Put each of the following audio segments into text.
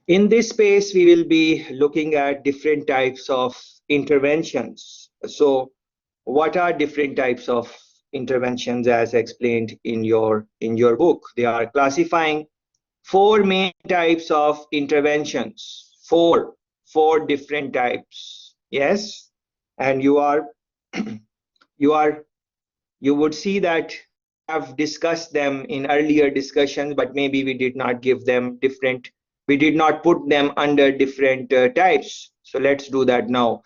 In this space, we will be looking at different types of interventions. So, what are different types of interventions as explained in your book? They are classifying four main types of interventions. Four different types. Yes, and you are you would see that we have discussed them in earlier discussions, but maybe we did not give them different, we did not put them under different types. So let's do that now.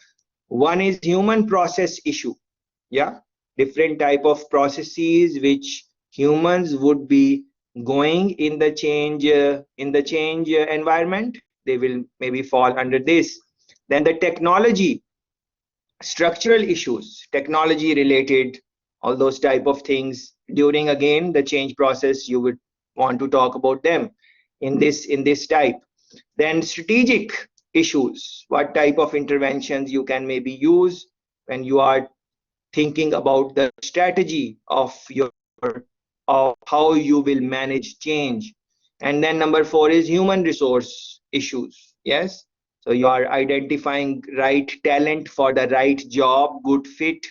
One is human process issue. Yeah, different type of processes which humans would be going in the change environment. They will maybe fall under this. Then the technology, structural issues, technology related, all those type of things during again the change process, you would want to talk about them in this type. Then strategic issues, what type of interventions you can maybe use when you are thinking about the strategy of how you will manage change. And then number four is human resource issues. Yes, so you are identifying right talent for the right job, good fit,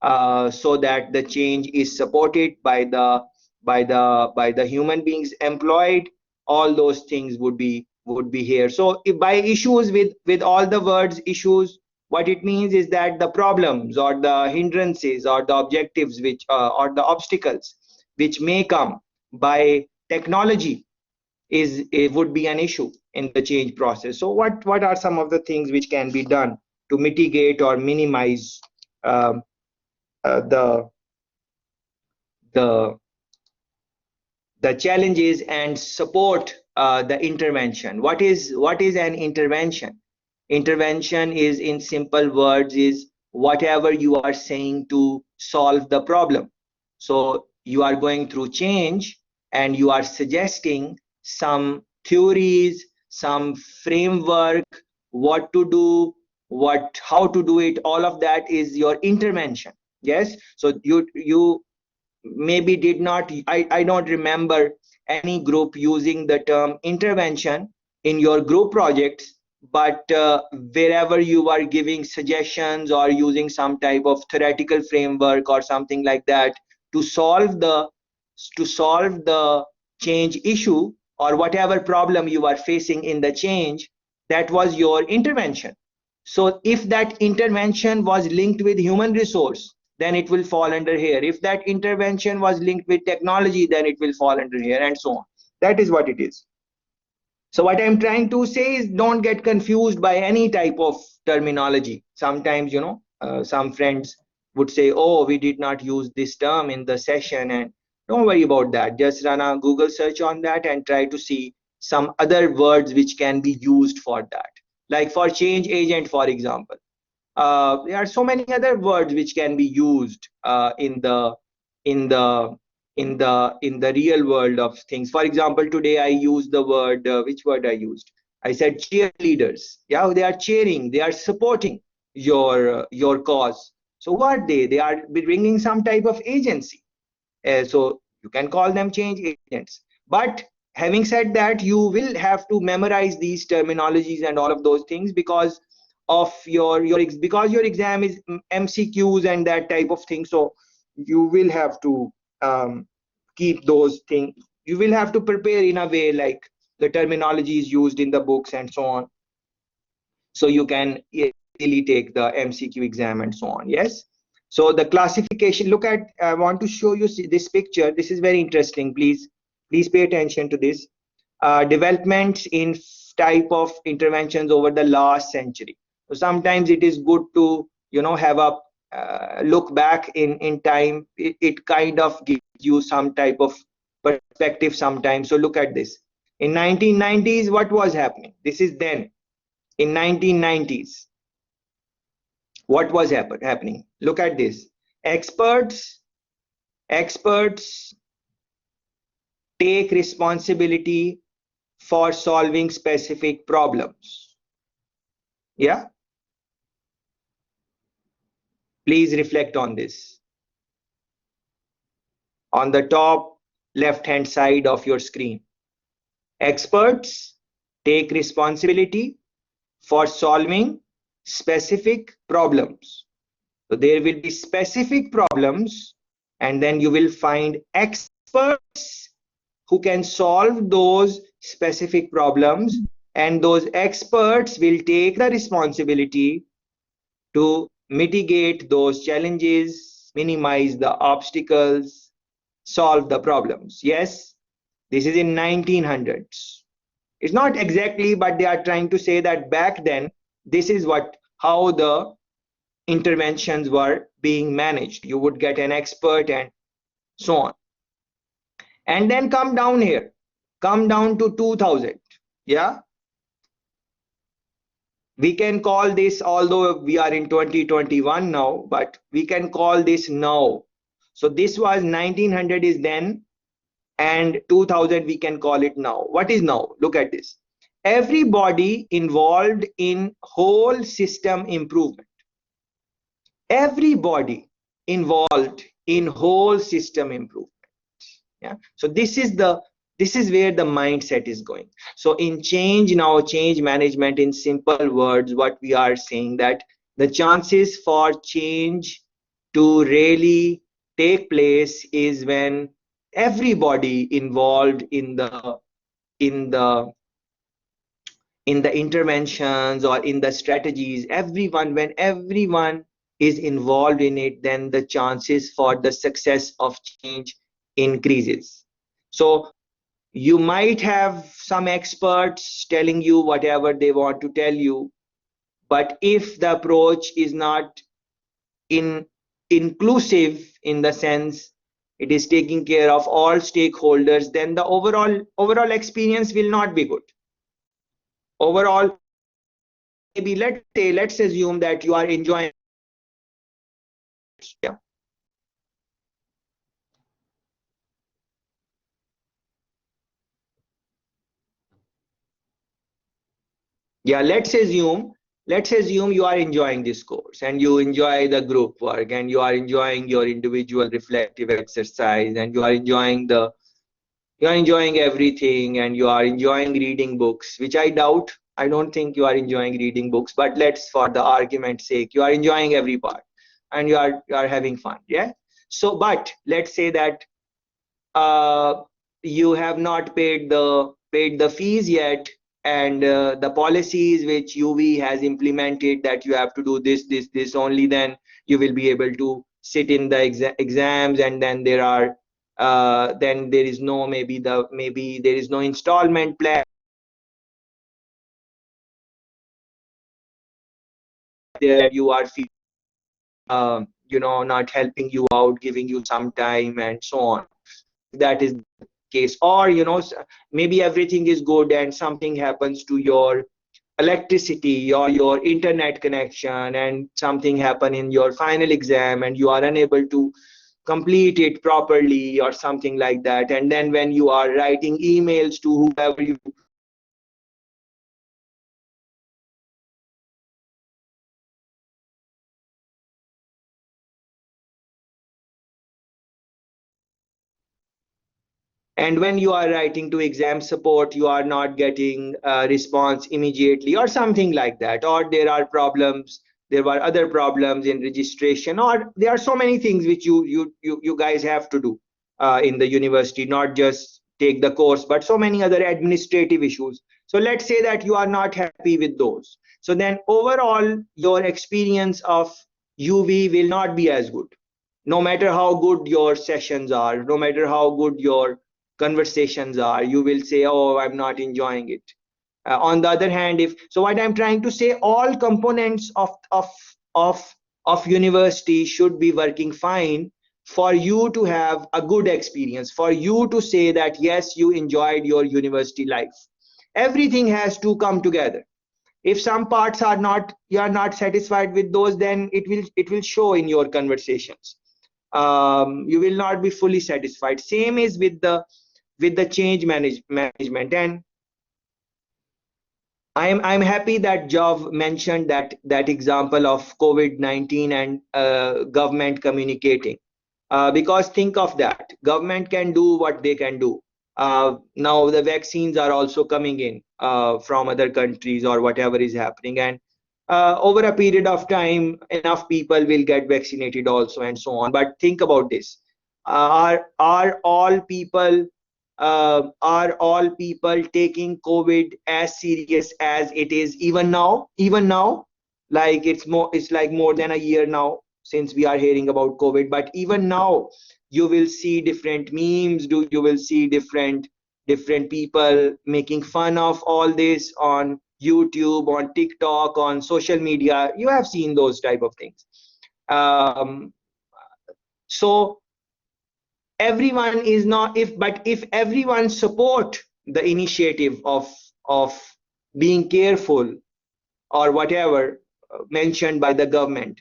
so that the change is supported by the human beings employed. All those things would be here. So if by issues, with all the words issues, what it means is that the problems or the hindrances or the objectives which or the obstacles which may come by technology is it would be an issue in the change process. So what are some of the things which can be done to mitigate or minimize um, the the the challenges and support the intervention? What is an intervention? Intervention is, in simple words, is whatever you are saying to solve the problem. So you are going through change and you are suggesting some theories, some framework, what to do, what how to do it. All of that is your intervention. Yes, so you maybe did not, I don't remember any group using the term intervention in your group projects, but wherever you are giving suggestions or using some type of theoretical framework or something like that to solve the change issue or whatever problem you are facing in the change, that was your intervention. So if that intervention was linked with human resource, then it will fall under here. If that intervention was linked with technology, then it will fall under here, and so on. That is what it is. So what I'm trying to say is, don't get confused by any type of terminology. Sometimes, some friends would say, oh, we did not use this term in the session, and don't worry about that. Just run a Google search on that and try to see some other words which can be used for that. Like for change agent, for example, there are so many other words which can be used in the in the real world of things. For example, today I used the word, which word I used? I said cheerleaders. Yeah, they are cheering, they are supporting your cause. So what they are bringing some type of agency. So you can call them change agents. But having said that, you will have to memorize these terminologies and all of those things because of because your exam is MCQs and that type of thing. So you will have to um, keep those things. You will have to prepare in a way like the terminology is used in the books and so on, so you can easily take the MCQ exam and so on. Yes. So the classification, look at, I want to show you this picture. This is very interesting. Please pay attention to this. Developments in type of interventions over the last century. So sometimes it is good to, have a look back in time. It kind of gives you some type of perspective sometimes. So look at this. In 1990s, what was happening? This is then in 1990s. What was happening? Look at this. Experts experts take responsibility for solving specific problems. Yeah, please reflect on this. On the top left hand side of your screen, experts take responsibility for solving specific problems. So there will be specific problems, and then you will find experts who can solve those specific problems, and those experts will take the responsibility to mitigate those challenges, minimize the obstacles, solve the problems. Yes, this is in 1900s. It's not exactly, but they are trying to say that back then, this is how the interventions were being managed. You would get an expert and so on. And then come down here, come down to 2000. Yeah, we can call this, although we are in 2021 now, but we can call this now. So this was 1900 is then, and 2000 we can call it now. What is now? Look at this. Everybody involved in whole system improvement. Everybody involved in whole system improvement. Yeah. So this is where the mindset is going. So in change now, change management, in simple words, what we are saying, that the chances for change to really take place is when everybody involved in the interventions or in the strategies, when everyone is involved in it, then the chances for the success of change increases. So you might have some experts telling you whatever they want to tell you, but if the approach is not inclusive, in the sense it is taking care of all stakeholders, then the overall experience will not be good. Overall, maybe let's assume that you are enjoying. Yeah. Yeah, let's assume you are enjoying this course, and you enjoy the group work, and you are enjoying your individual reflective exercise, and you are enjoying everything, and you are enjoying reading books, which I doubt. I don't think you are enjoying reading books, but let's, for the argument's sake, you are enjoying every part, and you are having fun. Yeah. So, but let's say that you have not paid the fees yet, and the policies which UV has implemented, that you have to do this only, then you will be able to sit in the exams, and then then there is no, maybe there is no installment plan, there you are not helping you out, giving you some time and so on. That is the case. Or maybe everything is good and something happens to your electricity or your internet connection, and something happen in your final exam and you are unable to complete it properly or something like that, and then when you are writing emails to whoever you and when you are writing to exam support, you are not getting a response immediately or something like that, or there were other problems in registration, or there are so many things which you guys have to do in the university, not just take the course, but so many other administrative issues. So let's say that you are not happy with those, so then overall your experience of UV will not be as good, no matter how good your sessions are, no matter how good your conversations are. You will say, oh, I'm not enjoying it. On the other hand, what I'm trying to say, all components of university should be working fine for you to have a good experience, for you to say that yes, you enjoyed your university life. Everything has to come together. If some parts you are not satisfied with those, then it will show in your conversations. You will not be fully satisfied. Same is with the change management. And I'm happy that Jov mentioned that example of COVID-19 and government communicating, because think of that, government can do what they can do, Now the vaccines are also coming in from other countries or whatever is happening, and over a period of time enough people will get vaccinated also and so on. But think about this. Are all people taking COVID as serious as it is even now? Even now, like it's like more than a year now since we are hearing about COVID, but even now you will see different memes, you will see different people making fun of all this on YouTube, on TikTok, on social media. You have seen those type of things. So everyone is not, if everyone support the initiative of being careful or whatever mentioned by the government,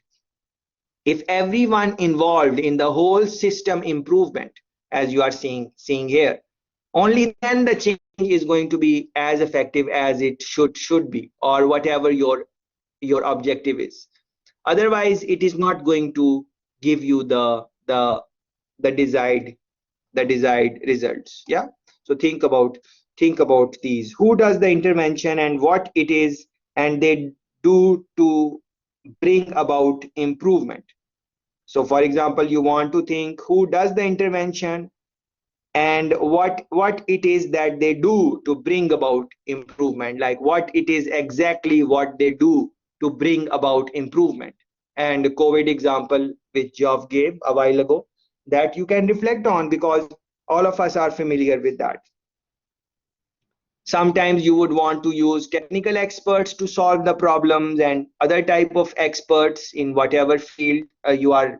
if everyone involved in the whole system improvement, as you are seeing here, only then the change is going to be as effective as it should be, or whatever your objective is. Otherwise it is not going to give you the desired results. Yeah, so think about these. Who does the intervention and what it is and they do to bring about improvement. So for example, you want to think who does the intervention and what it is that they do to bring about improvement, like what it is exactly what they do to bring about improvement. And COVID example which Geoff gave a while ago, that you can reflect on, because all of us are familiar with that. Sometimes you would want to use technical experts to solve the problems, and other type of experts in whatever field you are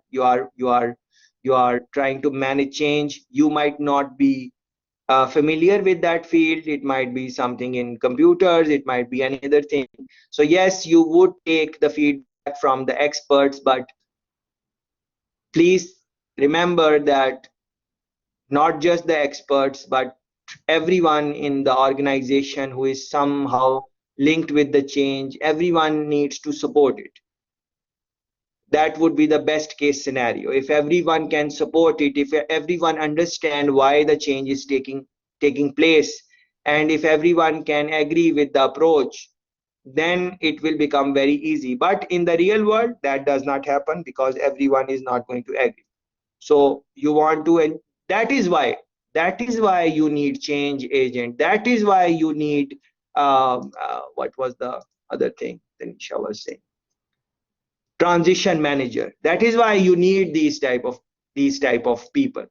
trying to manage change. You might not be familiar with that field. It might be something in computers, it might be any other thing. So yes, you would take the feedback from the experts, but please remember that not just the experts, but everyone in the organization who is somehow linked with the change, everyone needs to support it. That would be the best case scenario. If everyone can support it, if everyone understand why the change is taking place, and if everyone can agree with the approach, then it will become very easy. But in the real world that does not happen, because everyone is not going to agree. So you want to, and that is why you need change agent. That is why you need what was the other thing Tanisha was saying, transition manager. That is why you need these type of people.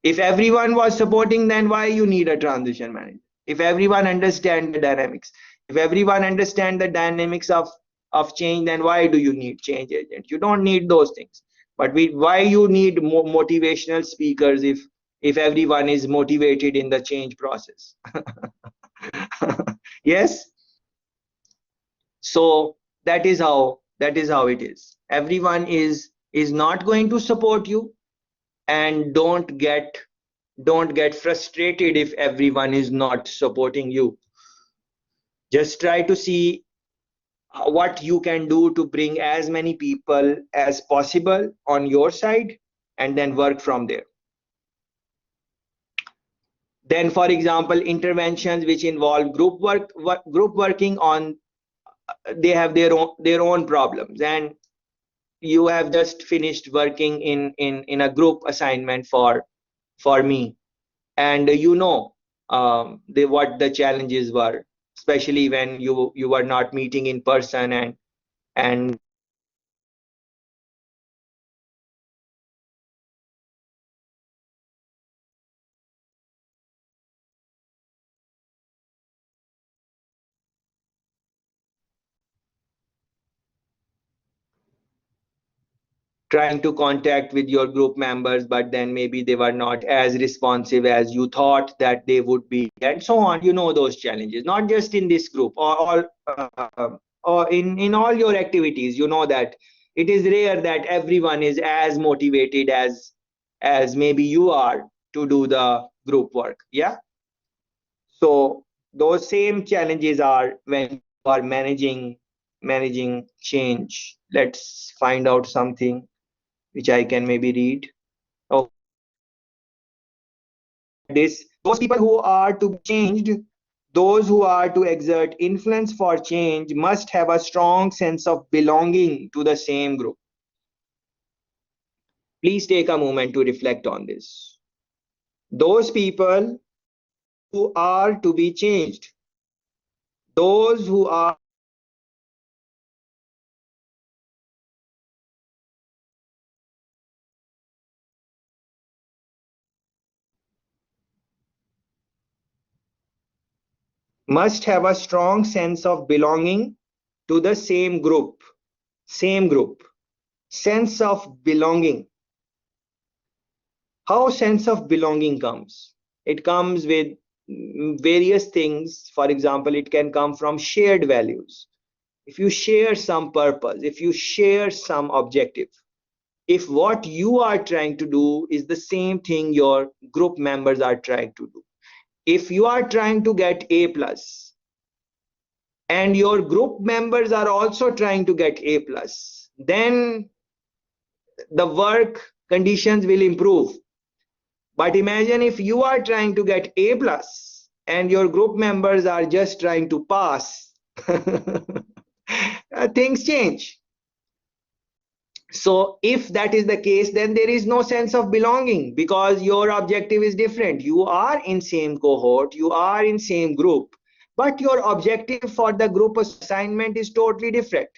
If everyone was supporting, then why you need a transition manager? If everyone understand the dynamics, if everyone understand the dynamics of change, then why do you need change agent? You don't need those things. But why you need motivational speakers if everyone is motivated in the change process? Yes. So that is how it is. Everyone is not going to support you, and don't get frustrated if everyone is not supporting you. Just try to see what you can do to bring as many people as possible on your side, and then work from there. Then for example, interventions which involve group working on, they have their own problems, and you have just finished working in a group assignment for me, and what the challenges were, especially when you were not meeting in person, and trying to contact with your group members, but then maybe they were not as responsive as you thought that they would be, and so on. Those challenges, not just in this group, or in all your activities. That it is rare that everyone is as motivated as maybe you are to do the group work. Yeah. So those same challenges are when you are managing change. Let's find out something which I can maybe read. Oh, this Those people who are to be changed, those who are to exert influence for change must have a strong sense of belonging to the same group. Please take a moment to reflect on this. Those people who are to be changed, those who are must have a strong sense of belonging to the same group. Same group. Sense of belonging. How sense of belonging comes? It comes with various things. For example, it can come from shared values. If you share some purpose, if you share some objective, if what you are trying to do is the same thing your group members are trying to do, if you are trying to get A plus and your group members are also trying to get A plus, then the work conditions will improve. But imagine if you are trying to get A plus and your group members are just trying to pass, things change. So if that is the case, then there is no sense of belonging because your objective is different. You are in same cohort, you are in same group, but your objective for the group assignment is totally different.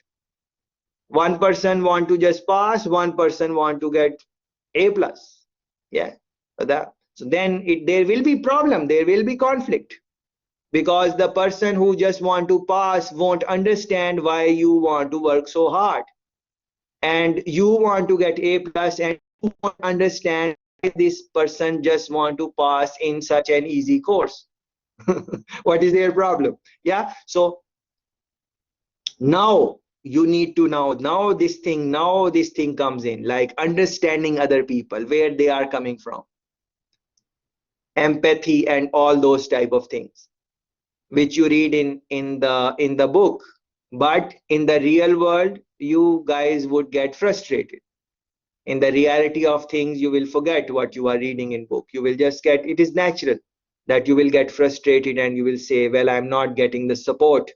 One person want to just pass, one person want to get A plus. Yeah. So then there will be problem, there will be conflict because the person who just want to pass won't understand why you want to work so hard. And you want to get A plus and you won't understand why this person just want to pass in such an easy course. What is their problem? Yeah. So now you need to now this thing comes in, like understanding other people, where they are coming from, empathy and all those type of things which you read in the book, but in the real world you guys would get frustrated. In the reality of things, you will forget what you are reading in book. You will just get, it is natural that you will get frustrated and you will say, well, I'm not getting the support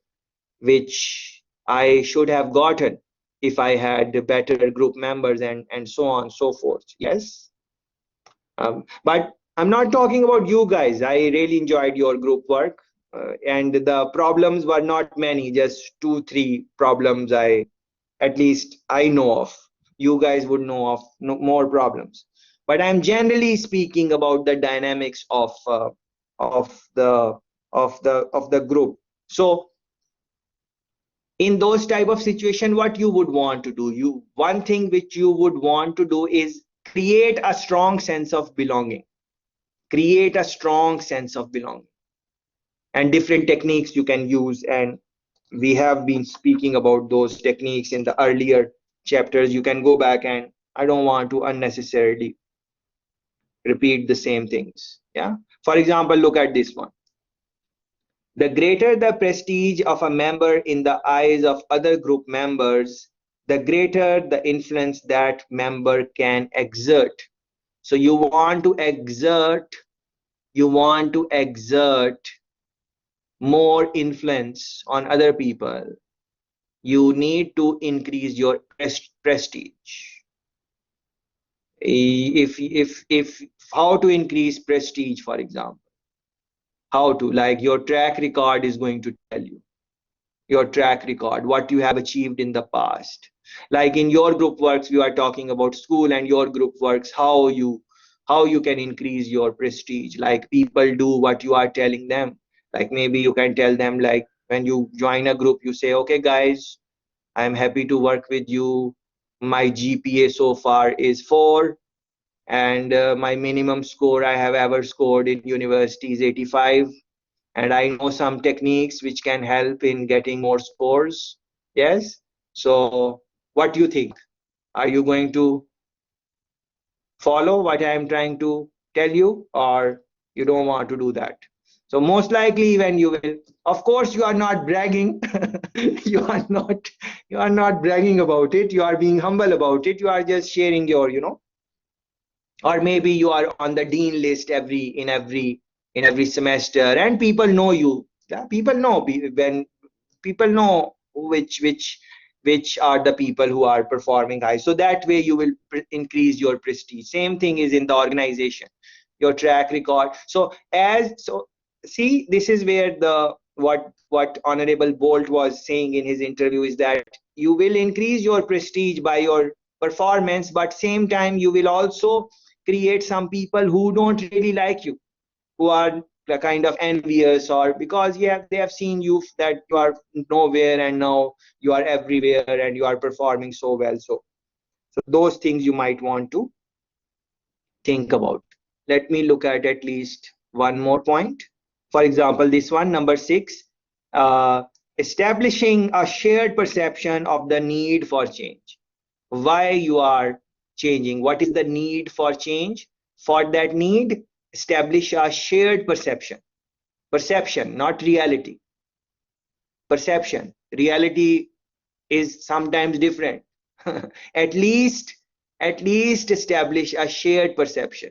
which I should have gotten if I had better group members, and so on and so forth. Yes. But I'm not talking about you guys. I really enjoyed your group work, and the problems were not many, just 2-3 problems at least I know of. You guys would know of more problems, but I'm generally speaking about the dynamics of the group. So in those type of situation, what you would want to do, one thing which you would want to do is create a strong sense of belonging. Create a strong sense of belonging, and different techniques you can use, and we have been speaking about those techniques in the earlier chapters. You can go back, and I don't want to unnecessarily repeat the same things. Yeah. For example, look at this one. The greater the prestige of a member in the eyes of other group members, the greater the influence that member can exert. So you want to exert more influence on other people. You need to increase your prestige. If how to increase prestige, for example, how to, like, your track record is going to tell you, your track record, what you have achieved in the past. Like in your group works, we are talking about school and your group works, how you can increase your prestige. Like people do what you are telling them. Like maybe you can tell them, like when you join a group, you say, okay guys, I'm happy to work with you. My GPA so far is 4, and my minimum score I have ever scored in university is 85. And I know some techniques which can help in getting more scores. Yes. So what do you think? Are you going to follow what I am trying to tell you, or you don't want to do that? So most likely when you will, of course you are not bragging. You are not bragging about it. You are being humble about it. You are just sharing your, or maybe you are on the dean list in every in every semester, and people know you. Yeah, people know when people know which are the people who are performing high. So that way you will increase your prestige. Same thing is in the organization, your track record. So see, this is where the what Honorable Bolt was saying in his interview is that you will increase your prestige by your performance, but same time you will also create some people who don't really like you, who are kind of envious, or because yeah, they have seen you that you are nowhere and now you are everywhere and you are performing so well. So those things you might want to think about. Let me look at least one more point. For example, this one, number 6, uh, establishing a shared perception of the need for change. Why you are changing? What is the need for change? For that need, establish a shared perception. Perception, not reality. Perception. Reality is sometimes different. at least at least establish a shared perception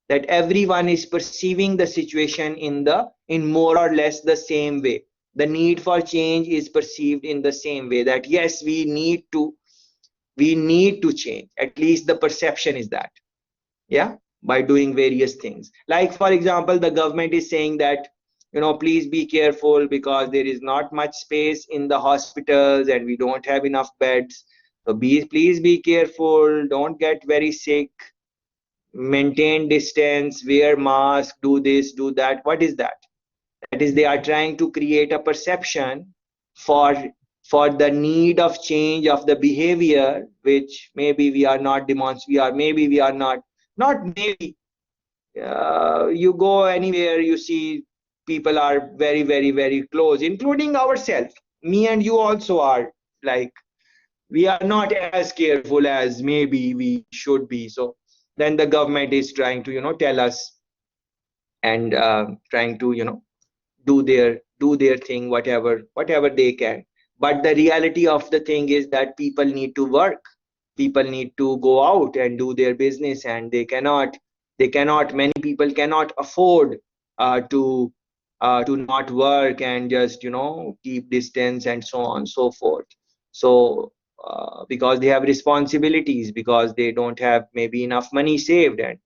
that everyone is perceiving the situation in more or less the same way. The need for change is perceived in the same way, that yes, we need to change. At least the perception is that, yeah, by doing various things. Like for example, the government is saying that, please be careful because there is not much space in the hospitals and we don't have enough beds. So please be careful, don't get very sick, maintain distance, wear mask, do this, do that. What is that? That is, they are trying to create a perception for for the need of change of the behavior, which maybe we are not demonstrating. We are not maybe. You go anywhere, you see people are very, very, very close, including ourselves. Me and you also are, like, we are not as careful as maybe we should be. So then the government is trying to, tell us, and trying to, do their thing, whatever they can. But the reality of the thing is that people need to work, people need to go out and do their business, and they cannot many people cannot afford to not work and just keep distance and so on and so forth. So because they have responsibilities, because they don't have maybe enough money saved, and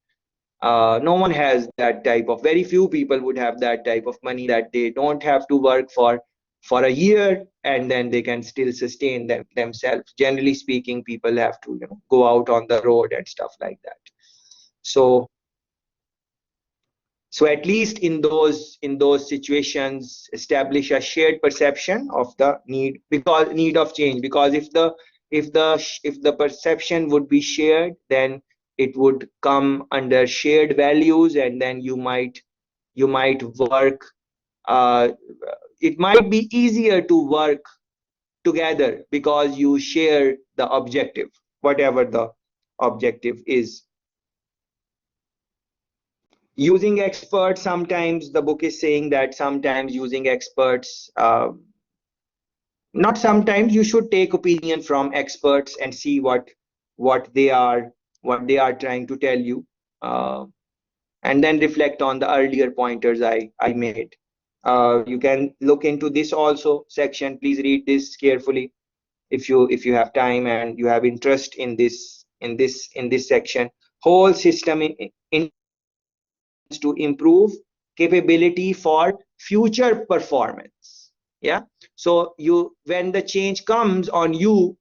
no one has that type of, very few people would have that type of money that they don't have to work for a year and then they can still sustain themselves. Generally speaking, people have to go out on the road and stuff like that. So so at least in those situations, establish a shared perception of the need of change. Because if the perception would be shared, then it would come under shared values, and then you might work. Uh, it might be easier to work together because you share the objective, whatever the objective is. Using experts, sometimes the book is saying that sometimes using experts, not sometimes, you should take opinion from experts and see what they are what they are trying to tell you, uh, and then reflect on the earlier pointers I made. You can look into this also section. Please read this carefully if you have time and you have interest in this section. Whole system intends to improve capability for future performance. Yeah. So when the change comes on you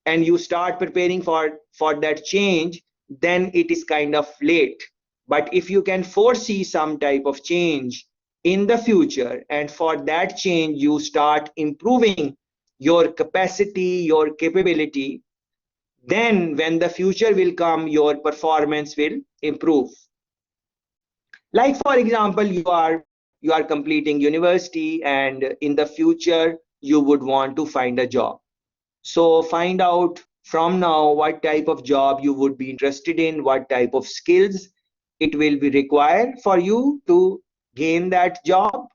and you start preparing for that change, then it is kind of late. But if you can foresee some type of change in the future, and for that change you start improving your capacity, your capability, then when the future will come, your performance will improve. Like for example, you are completing university, and in the future you would want to find a job. So find out from now what type of job you would be interested in, what type of skills it will be required for you to gain that job,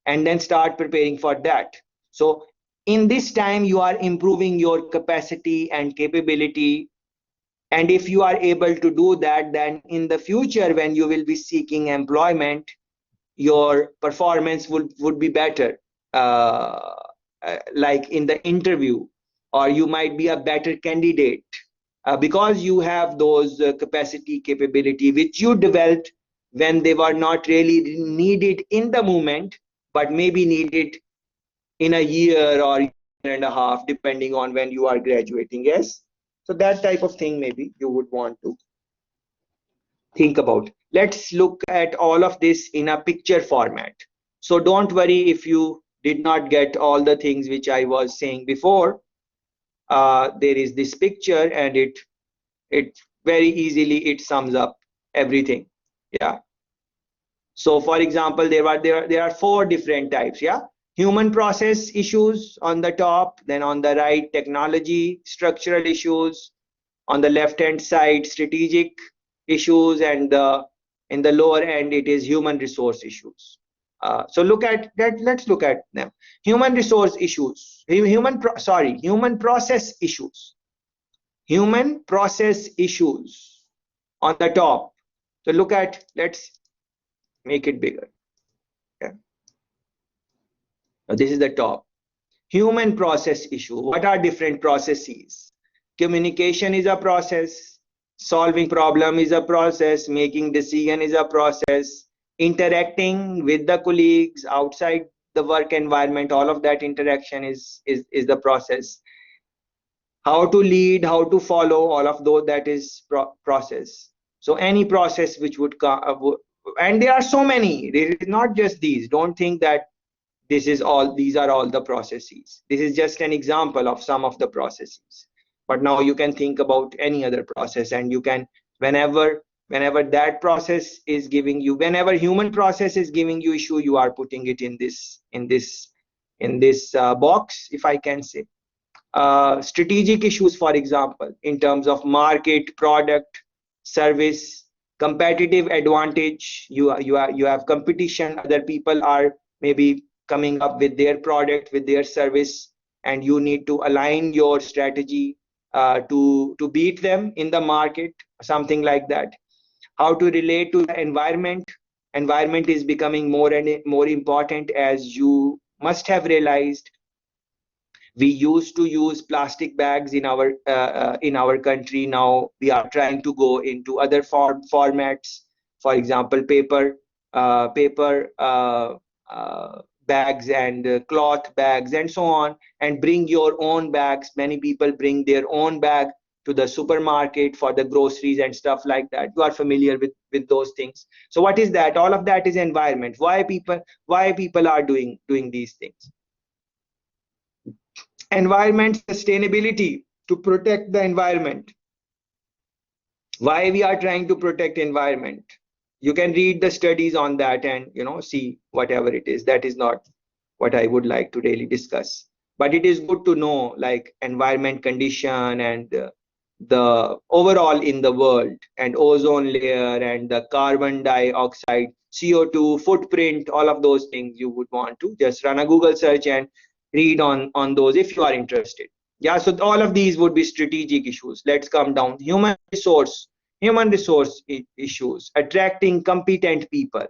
and then start preparing for that. So in this time you are improving your capacity and capability, and if you are able to do that, then in the future when you will be seeking employment, your performance would be better, like in the interview, or you might be a better candidate because you have those capacity, capability which you developed when they were not really needed in the moment, but maybe needed in a year or year and a half, depending on when you are graduating. Yes, so that type of thing maybe you would want to think about. Let's look at all of this in a picture format. So don't worry if you did not get all the things which I was saying before. There is this picture, and it very easily it sums up everything. Yeah. So for example, there are four different types. Yeah. Human process issues on the top, then on the right, technology, structural issues, on the left hand side, strategic issues, and in the lower end it is human resource issues. So look at that. Let's look at them. Human resource issues, human process issues. Human process issues on the top. So look at, let's make it bigger. Okay. Now this is the top. Human process issue. What are different processes? Communication is a process, solving problem is a process, making decision is a process, interacting with the colleagues outside the work environment, all of that interaction is the process. How to lead, how to follow, all of those, that is process. So any process which would come, and there are so many, there is not just these. Don't think that these are all the processes. This is just an example of some of the processes, but now you can think about any other process, and you can, whenever that process is giving you, whenever human process is giving you issue, you are putting it in this box, if I can say. Strategic issues, for example, in terms of market, product, service, competitive advantage. You have competition. Other people are maybe coming up with their product, with their service, and you need to align your strategy to beat them in the market, something like that. How to relate to the environment. Environment is becoming more and more important, as you must have realized. We used to use plastic bags in our country. Now we are trying to go into other formats, for example, paper bags, and cloth bags, and so on, and bring your own bags. Many people bring their own bag to the supermarket for the groceries and stuff like that. You are familiar with those things. So what is that? All of that is environment. Why people are doing these things. Environment sustainability, to protect the environment. Why we are trying to protect environment? You can read the studies on that and see whatever it is. That is not what I would like to really discuss, but it is good to know, like, environment condition, and the overall in the world, and ozone layer, and the carbon dioxide, CO2 footprint, all of those things. You would want to just run a Google search and read on those if you are interested. Yeah, so all of these would be strategic issues. Let's come down. Human resource issues. Attracting competent people,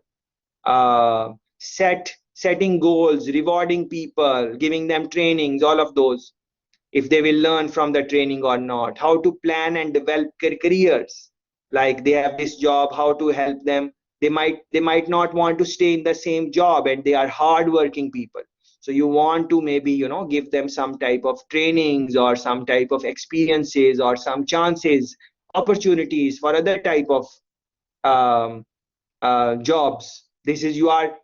setting goals, rewarding people, giving them trainings, all of those, if they will learn from the training or not. How to plan and develop careers, like they have this job, how to help them. They might not want to stay in the same job, and they are hardworking people. So you want to maybe give them some type of trainings, or some type of experiences, or some chances, opportunities for other type of jobs. This is you are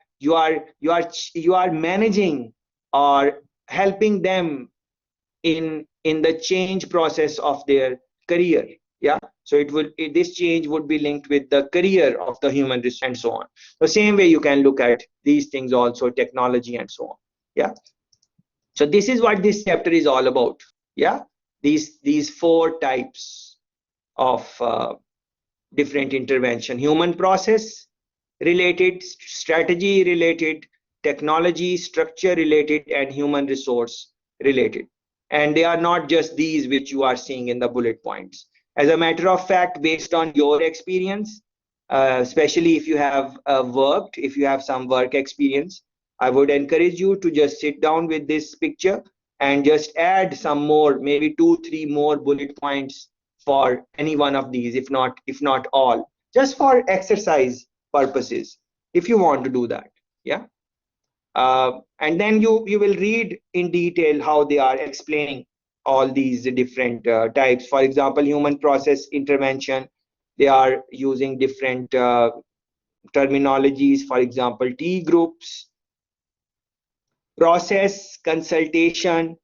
managing or helping them in the change process of their career. Yeah, so this change would be linked with the career of the human resource, and so on. The same way you can look at these things also, technology and so on. Yeah, so this is what this chapter is all about. Yeah, these four types of different intervention: human process related, strategy related, technology structure related, and human resource related. And they are not just these which you are seeing in the bullet points. As a matter of fact, based on your experience, especially if you have worked, if you have some work experience. I would encourage you to just sit down with this picture and just add some more, maybe 2, 3 more bullet points for any one of these, if not all, just for exercise purposes, if you want to do that. Yeah. And then you will read in detail how they are explaining all these different types. For example, human process intervention, they are using different terminologies. For example, T groups, process consultation,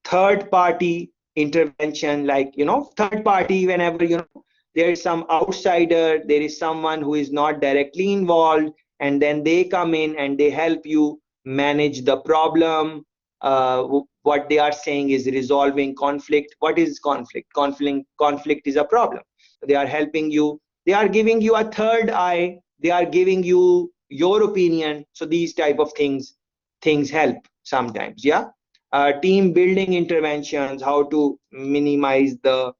third party intervention. Like, third party, whenever there is some outsider, there is someone who is not directly involved, and then they come in and they help you manage the problem. What they are saying is resolving conflict. What is conflict? Conflict is a problem. They are helping you, they are giving you a third eye, they are giving you your opinion. So these type of things help sometimes. Yeah. Team building interventions, how to minimize the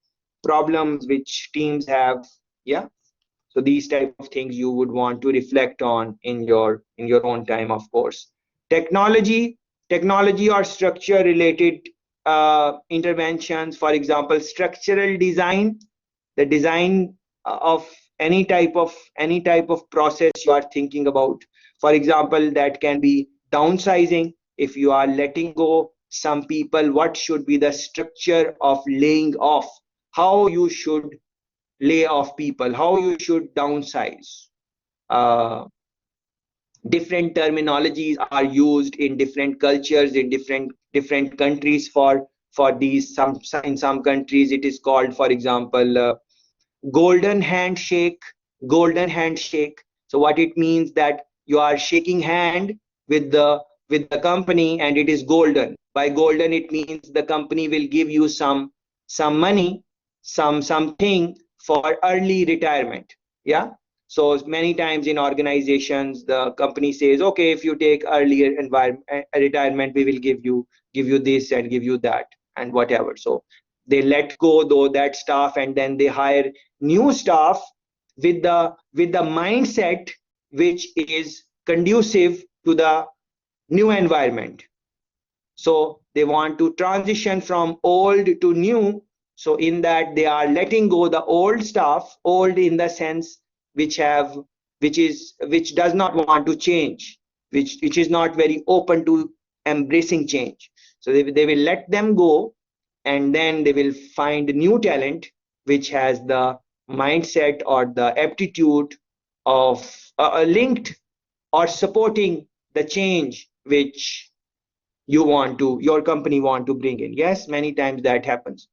problems which teams have. Yeah. So these type of things you would want to reflect on in your own time, of course. Technology or structure related interventions. For example, structural design, the design of any type of process you are thinking about. For example, that can be downsizing. If you are letting go some people, what should be the structure of laying off, how you should lay off people, how you should downsize. uh, Different terminologies are used in different cultures, in different countries. For these, in some countries it is called, for example, golden handshake. Golden handshake, so what it means, that you are shaking hand with the company and it is golden. By golden, it means the company will give you some money, something for early retirement. Yeah. So many times in organizations, the company says, okay, if you take earlier retirement, we will give you this and give you that and whatever. So they let go though that staff, and then they hire new staff with the mindset which is conducive to the new environment. So they want to transition from old to new. So in that, they are letting go the old staff, old in the sense which does not want to change, which is not very open to embracing change. So they will let them go, and then they will find new talent which has the mindset or the aptitude of linked or supporting the change which your company want to bring in. Yes, many times that happens.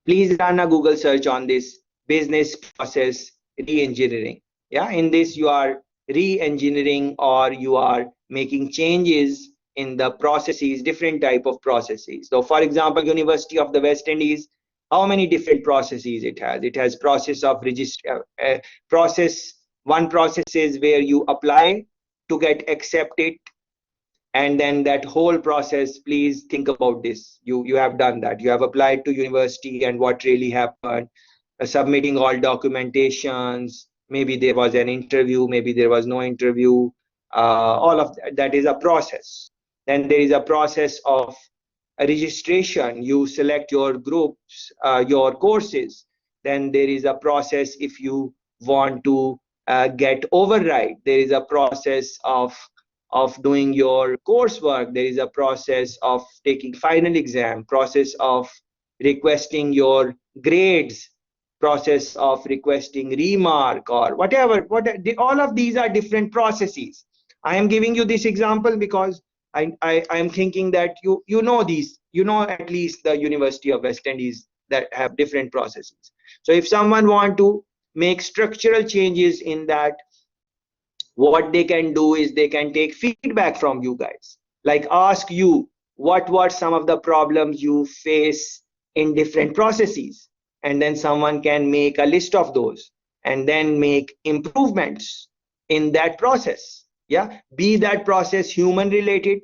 Please run a Google search on this: business process re-engineering. Yeah, in this you are re-engineering, or you are making changes in the processes, different type of processes. So for example, University of the West Indies, how many different processes it has? It has process of register process. One process is where you apply to get accepted, and then that whole process, please think about this. You have done that, you have applied to university, and what really happened, submitting all documentations, maybe there was an interview, maybe there was no interview. All of that is a process. Then there is a process of a registration. You select your groups, your courses. Then there is a process if you want to get override. There is a process of doing your coursework. There is a process of taking final exam, process of requesting your grades, process of requesting remark, or whatever. All of these are different processes. I am giving you this example because I am thinking that you know these, at least the University of West Indies, that have different processes. So if someone want to make structural changes in that, what they can do is they can take feedback from you guys, like ask you what were some of the problems you face in different processes, and then someone can make a list of those and then make improvements in that process. Yeah, be that process human related,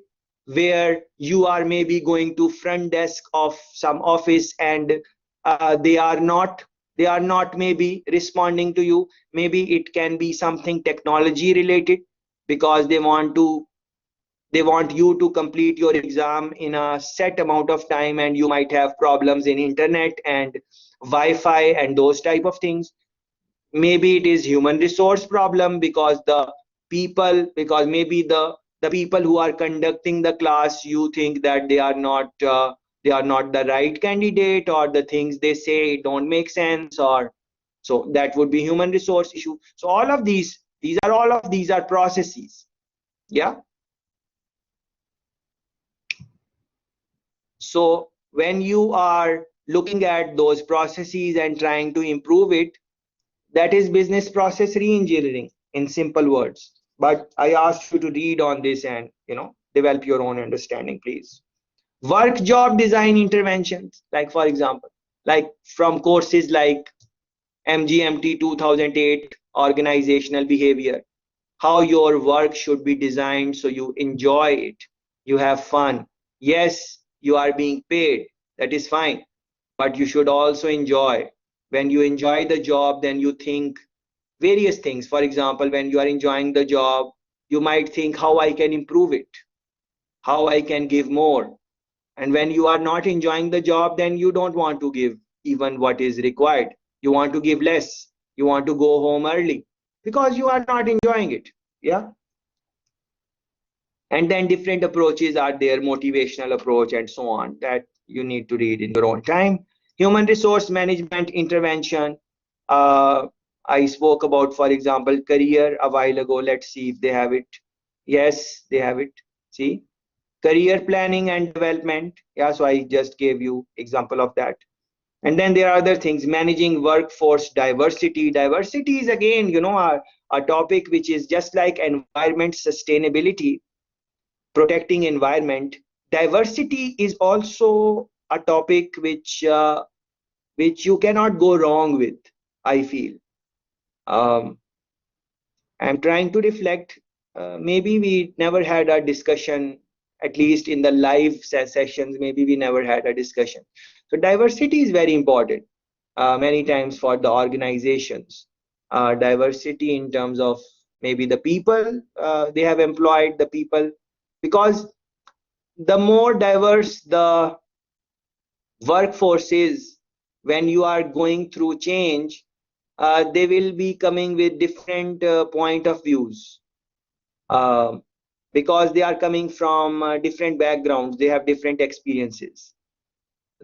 where you are maybe going to front desk of some office, and they are they are not maybe responding to you. Maybe it can be something technology related, because they want you to complete your exam in a set amount of time, and you might have problems in internet and wi-fi and those type of things. Maybe it is human resource problem, because maybe the people who are conducting the class, you think that they are not the right candidate, or the things they say don't make sense, or so that would be human resource issue. So all of these are processes. Yeah. So when you are looking at those processes and trying to improve it, that is business process re-engineering in simple words. But I asked you to read on this and develop your own understanding, please. Work job design interventions, like for example, like from courses like MGMT 2008, organizational behavior, how your work should be designed so you enjoy it, you have fun. Yes, you are being paid, that is fine, but you should also enjoy. When you enjoy the job, then you think various things. For example, when you are enjoying the job, you might think how I can improve it, how I can give more. And when you are not enjoying the job, then you don't want to give even what is required. You want to give less. You want to go home early because you are not enjoying it. Yeah. And then different approaches are there, motivational approach and so on, that you need to read in your own time. Human resource management intervention. I spoke about, for example, career a while ago. Let's see if they have it. Yes, they have it. See, career planning and development. Yeah, so I just gave you example of that. And then there are other things, managing workforce diversity. Diversity is again, a topic which is just like environment sustainability, protecting environment. Diversity is also a topic which you cannot go wrong with, I feel. I'm trying to reflect. Maybe we never had a discussion, at least in the live sessions, maybe we never had a discussion. So diversity is very important many times for the organizations. Diversity in terms of maybe the people they have employed, the people, because the more diverse the workforce is, when you are going through change, they will be coming with different point of views, uh, because they are coming from different backgrounds, they have different experiences.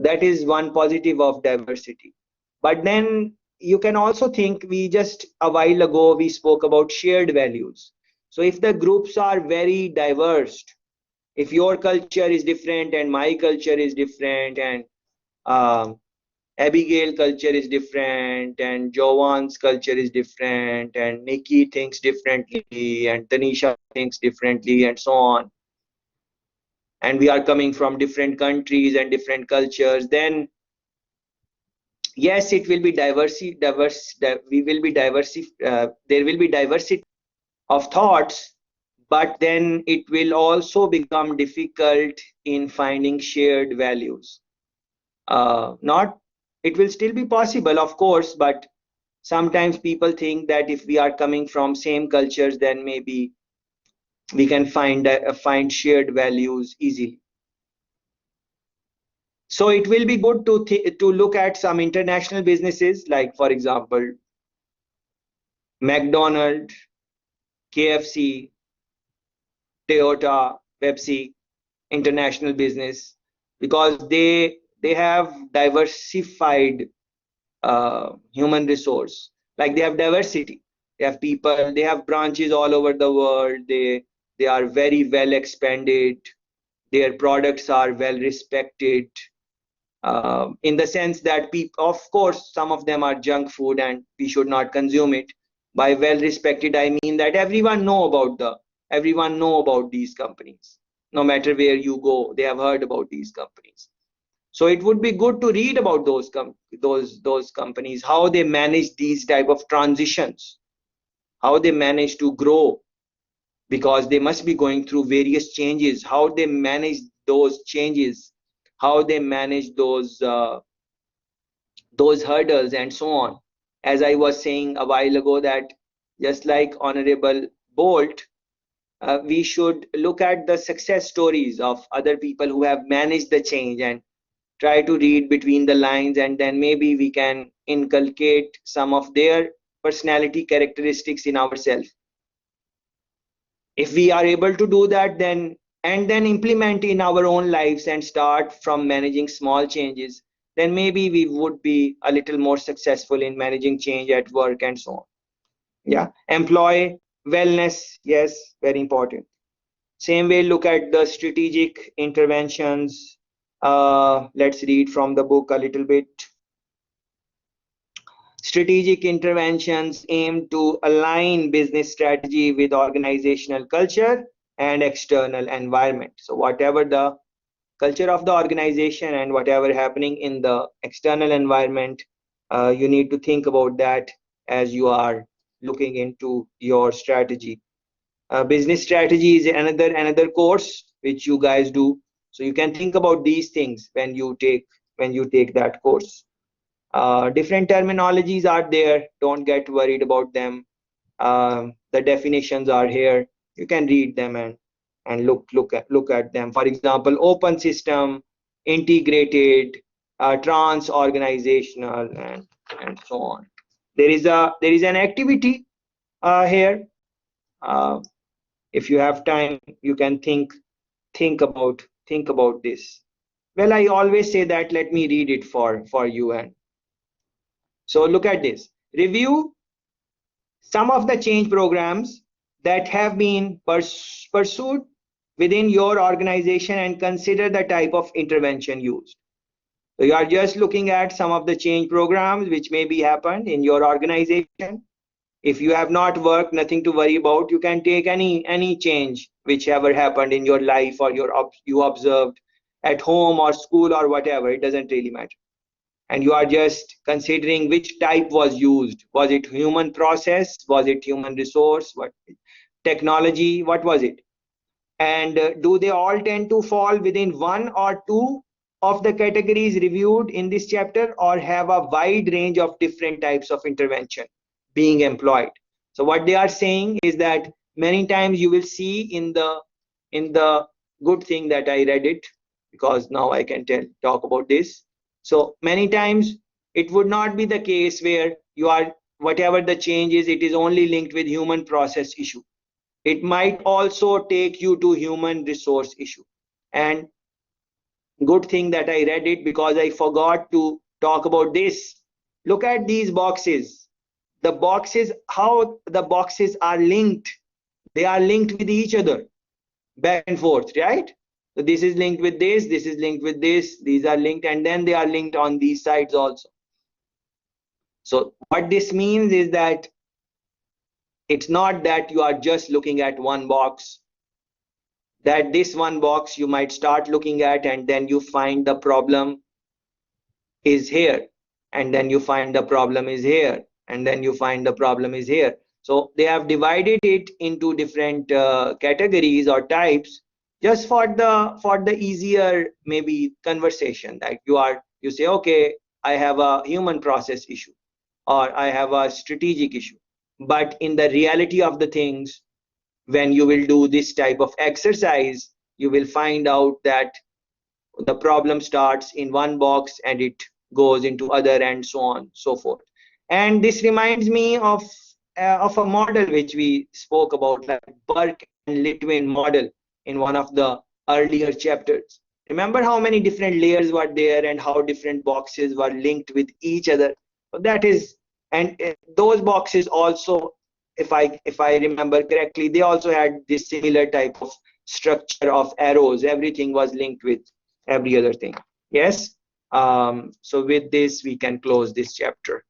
That is one positive of diversity. But then you can also think, we just a while ago we spoke about shared values. So if the groups are very diverse, if your culture is different and my culture is different, and um, Abigail culture is different, and Joan's culture is different, and Nikki thinks differently, and Tanisha thinks differently, and so on. And we are coming from different countries and different cultures. Then yes, it will be we will be there will be diversity of thoughts, but then it will also become difficult in finding shared values. Not, it will still be possible, of course, but sometimes people think that if we are coming from same cultures, then maybe we can find shared values easily. So it will be good to look at some international businesses, like for example, McDonald's, KFC, Toyota, Pepsi, international business, because they have diversified human resource. Like they have diversity, they have people, they have branches all over the world, they are very well expanded, their products are well respected, in the sense that people, of course some of them are junk food and we should not consume it. By well respected, I mean that everyone know about these companies. No matter where you go, they have heard about these companies. So it would be good to read about those companies, how they manage these type of transitions, how they manage to grow, because they must be going through various changes, how they manage those changes, how they manage those hurdles and so on. As I was saying a while ago, that just like Honorable Bolt, we should look at the success stories of other people who have managed the change and try to read between the lines, and then maybe we can inculcate some of their personality characteristics in ourselves. If we are able to do that, then and then implement in our own lives and start from managing small changes, then maybe we would be a little more successful in managing change at work and so on. Yeah, employee wellness, yes, very important. Same way, look at the strategic interventions. Let's read from the book a little bit. Strategic interventions aim to align business strategy with organizational culture and external environment. So whatever the culture of the organization and whatever happening in the external environment, you need to think about that as you are looking into your strategy. Business strategy is another course which you guys do, so you can think about these things when you take that course. Different terminologies are there, don't get worried about them. The definitions are here, you can read them and look at them. For example, open system, integrated, trans organizational, and so on. There is an activity here. If you have time, you can think about this. Well, I always say that, let me read it for you. And so look at this. Review some of the change programs that have been pursued within your organization and consider the type of intervention used. So you are just looking at some of the change programs which may be happened in your organization. If you have not worked, nothing to worry about. You can take any change which ever happened in your life, or you observed at home or school or whatever. It doesn't really matter. And you are just considering which type was used. Was it human process? Was it human resource? What technology? What was it? And do they all tend to fall within one or two of the categories reviewed in this chapter, or have a wide range of different types of intervention being employed? So what they are saying is that many times you will see in the good thing that I read it, because now I can talk about this. So many times it would not be the case where you are, whatever the change is, it is only linked with human process issue. It might also take you to human resource issue. And good thing that I read it, because I forgot to talk about this. Look at these boxes. The boxes, how the boxes are linked. They are linked with each other, back and forth, right? So this is linked with this is linked with this, these are linked, and then they are linked on these sides also. So what this means is that it's not that you are just looking at one box, that this one box you might start looking at, and then you find the problem is here, and then you find the problem is here, and then you find the problem is here. So they have divided it into different categories or types, just for the easier maybe conversation. Like you say, okay, I have a human process issue, or I have a strategic issue. But in the reality of the things, when you will do this type of exercise, you will find out that the problem starts in one box and it goes into other, and so on, so forth. And this reminds me of a model which we spoke about, like Burke and Litwin model, in one of the earlier chapters. Remember how many different layers were there and how different boxes were linked with each other? So that is, and those boxes also, if I remember correctly, they also had this similar type of structure of arrows. Everything was linked with every other thing. Yes. So with this, we can close this chapter.